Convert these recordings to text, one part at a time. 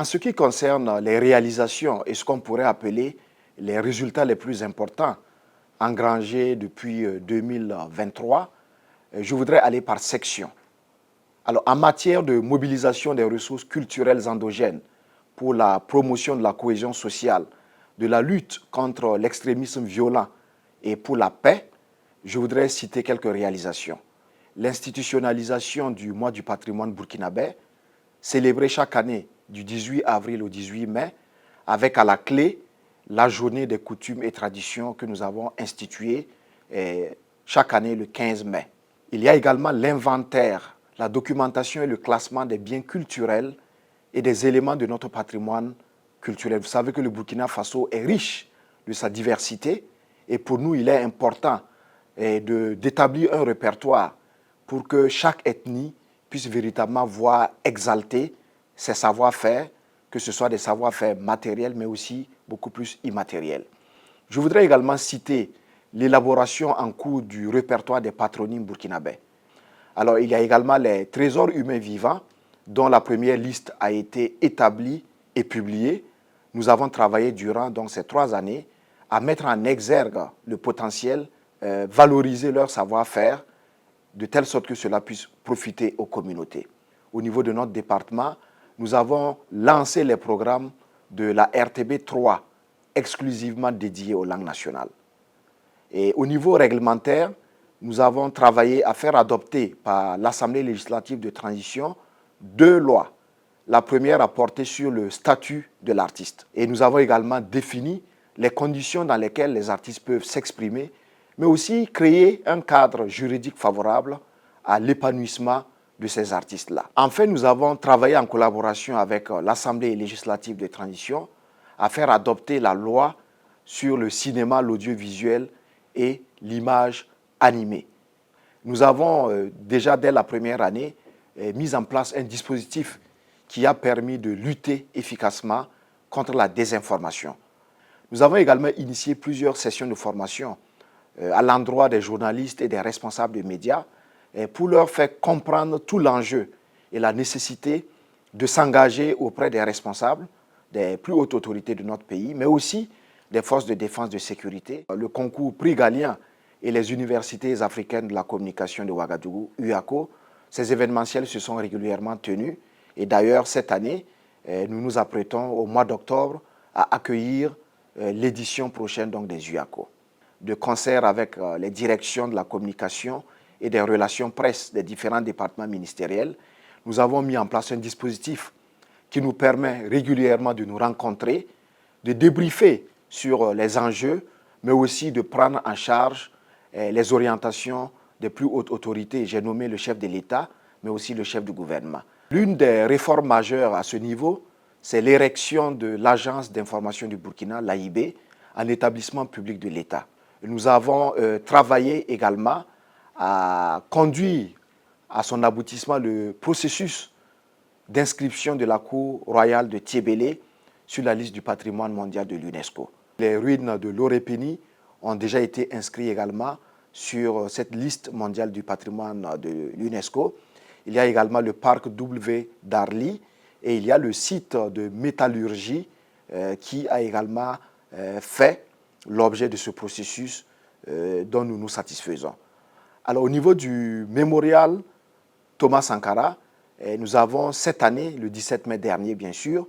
En ce qui concerne les réalisations et ce qu'on pourrait appeler les résultats les plus importants engrangés depuis 2023, je voudrais aller par section. Alors, en matière de mobilisation des ressources culturelles endogènes pour la promotion de la cohésion sociale, de la lutte contre l'extrémisme violent et pour la paix, je voudrais citer quelques réalisations. L'institutionnalisation du mois du patrimoine burkinabé, célébré chaque année du 18 avril au 18 mai, avec à la clé la journée des coutumes et traditions que nous avons instituée chaque année le 15 mai. Il y a également l'inventaire, la documentation et le classement des biens culturels et des éléments de notre patrimoine culturel. Vous savez que le Burkina Faso est riche de sa diversité et pour nous, il est important d'établir un répertoire pour que chaque ethnie puisse véritablement voir exalter ses savoir-faire, que ce soit des savoir-faire matériels, mais aussi beaucoup plus immatériels. Je voudrais également citer l'élaboration en cours du répertoire des patronymes burkinabés. Alors, il y a également les trésors humains vivants, dont la première liste a été établie et publiée. Nous avons travaillé durant donc, ces 3 années à mettre en exergue le potentiel, valoriser leur savoir-faire, de telle sorte que cela puisse profiter aux communautés. Au niveau de notre département, nous avons lancé les programmes de la RTB 3, exclusivement dédiés aux langues nationales. Et au niveau réglementaire, nous avons travaillé à faire adopter par l'Assemblée législative de transition 2 lois. La première a porté sur le statut de l'artiste. Et nous avons également défini les conditions dans lesquelles les artistes peuvent s'exprimer, mais aussi créer un cadre juridique favorable à l'épanouissement de ces artistes-là. Enfin, nous avons travaillé en collaboration avec l'Assemblée législative de transition à faire adopter la loi sur le cinéma, l'audiovisuel et l'image animée. Nous avons déjà, dès la première année, mis en place un dispositif qui a permis de lutter efficacement contre la désinformation. Nous avons également initié plusieurs sessions de formation à l'endroit des journalistes et des responsables de médias pour leur faire comprendre tout l'enjeu et la nécessité de s'engager auprès des responsables, des plus hautes autorités de notre pays, mais aussi des forces de défense et de sécurité. Le concours Prix Galien et les universités africaines de la communication de Ouagadougou, UACO, ces événementiels se sont régulièrement tenus. Et d'ailleurs, cette année, nous nous apprêtons au mois d'octobre à accueillir l'édition prochaine donc, des UACO. De concert avec les directions de la communication et des relations presse des différents départements ministériels, nous avons mis en place un dispositif qui nous permet régulièrement de nous rencontrer, de débriefer sur les enjeux, mais aussi de prendre en charge les orientations des plus hautes autorités. J'ai nommé le chef de l'État, mais aussi le chef du gouvernement. L'une des réformes majeures à ce niveau, c'est l'érection de l'Agence d'information du Burkina, l'AIB, en établissement public de l'État. Nous avons travaillé également à conduire à son aboutissement le processus d'inscription de la Cour royale de Tiébélé sur la liste du patrimoine mondial de l'UNESCO. Les ruines de l'Orépénie ont déjà été inscrites également sur cette liste mondiale du patrimoine de l'UNESCO. Il y a également le parc W d'Arly et il y a le site de métallurgie qui a également fait l'objet de ce processus dont nous nous satisfaisons. Alors au niveau du mémorial Thomas Sankara, nous avons cette année, le 17 mai dernier bien sûr,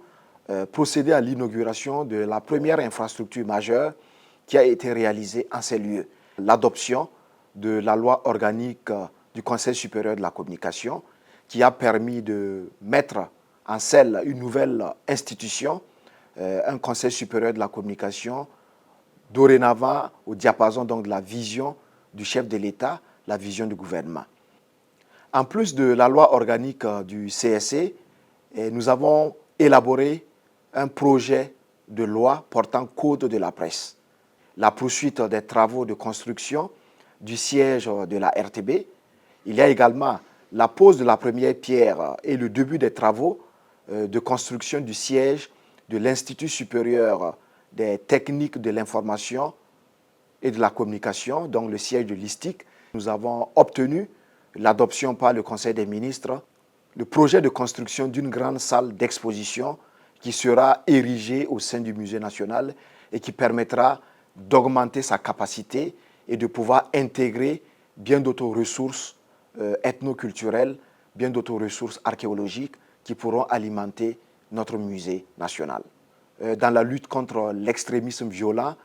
procédé à l'inauguration de la première infrastructure majeure qui a été réalisée en ces lieux. L'adoption de la loi organique du Conseil supérieur de la communication qui a permis de mettre en selle une nouvelle institution, un Conseil supérieur de la communication, dorénavant au diapason donc, de la vision du chef de l'État, la vision du gouvernement. En plus de la loi organique du CSE, nous avons élaboré un projet de loi portant code de la presse. La poursuite des travaux de construction du siège de la RTB. Il y a également la pose de la première pierre et le début des travaux de construction du siège de l'Institut supérieur des techniques de l'information et de la communication, donc le siège de l'ISTIC. Nous avons obtenu l'adoption par le Conseil des ministres, le projet de construction d'une grande salle d'exposition qui sera érigé au sein du musée national et qui permettra d'augmenter sa capacité et de pouvoir intégrer bien d'autres ressources ethnoculturelles, bien d'autres ressources archéologiques qui pourront alimenter notre musée national. Dans la lutte contre l'extrémisme violent,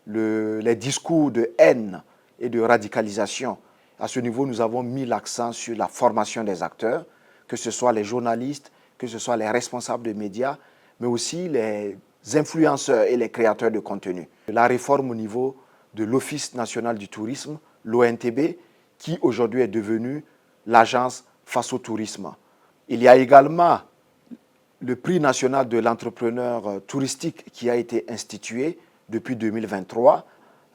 les discours de haine et de radicalisation, à ce niveau, nous avons mis l'accent sur la formation des acteurs, que ce soit les journalistes, que ce soit les responsables de médias, mais aussi les influenceurs et les créateurs de contenu. La réforme au niveau de l'Office national du tourisme, l'ONTB, qui aujourd'hui est devenu l'agence face au tourisme. Il y a également le prix national de l'entrepreneur touristique qui a été institué depuis 2023.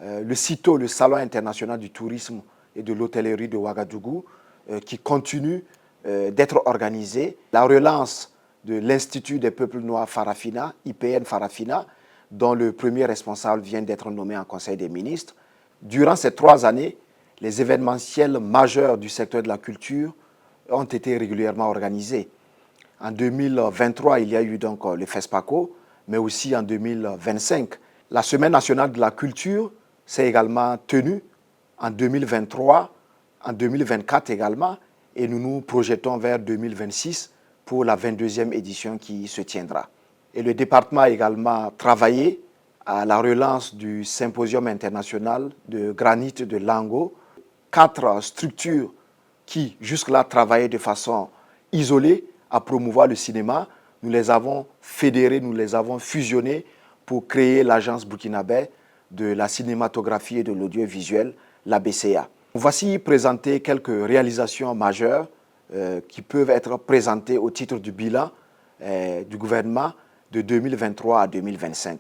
Le CITO, le Salon international du tourisme et de l'hôtellerie de Ouagadougou, qui continue d'être organisé. La relance de l'Institut des peuples noirs Farafina, IPN Farafina, dont le premier responsable vient d'être nommé en Conseil des ministres. Durant ces 3 années, les événementiels majeurs du secteur de la culture ont été régulièrement organisés. En 2023, il y a eu donc le FESPACO, mais aussi en 2025. La Semaine nationale de la culture s'est également tenue en 2023, en 2024 également, et nous nous projetons vers 2026 pour la 22e édition qui se tiendra. Et le département a également travaillé à la relance du symposium international de granit de Lango. 4 structures qui jusque-là travaillaient de façon isolée à promouvoir le cinéma, nous les avons fédérés, nous les avons fusionnés pour créer l'agence burkinabé de la cinématographie et de l'audiovisuel, la BCA. Voici présenter quelques réalisations majeures qui peuvent être présentées au titre du bilan du gouvernement de 2023 à 2025.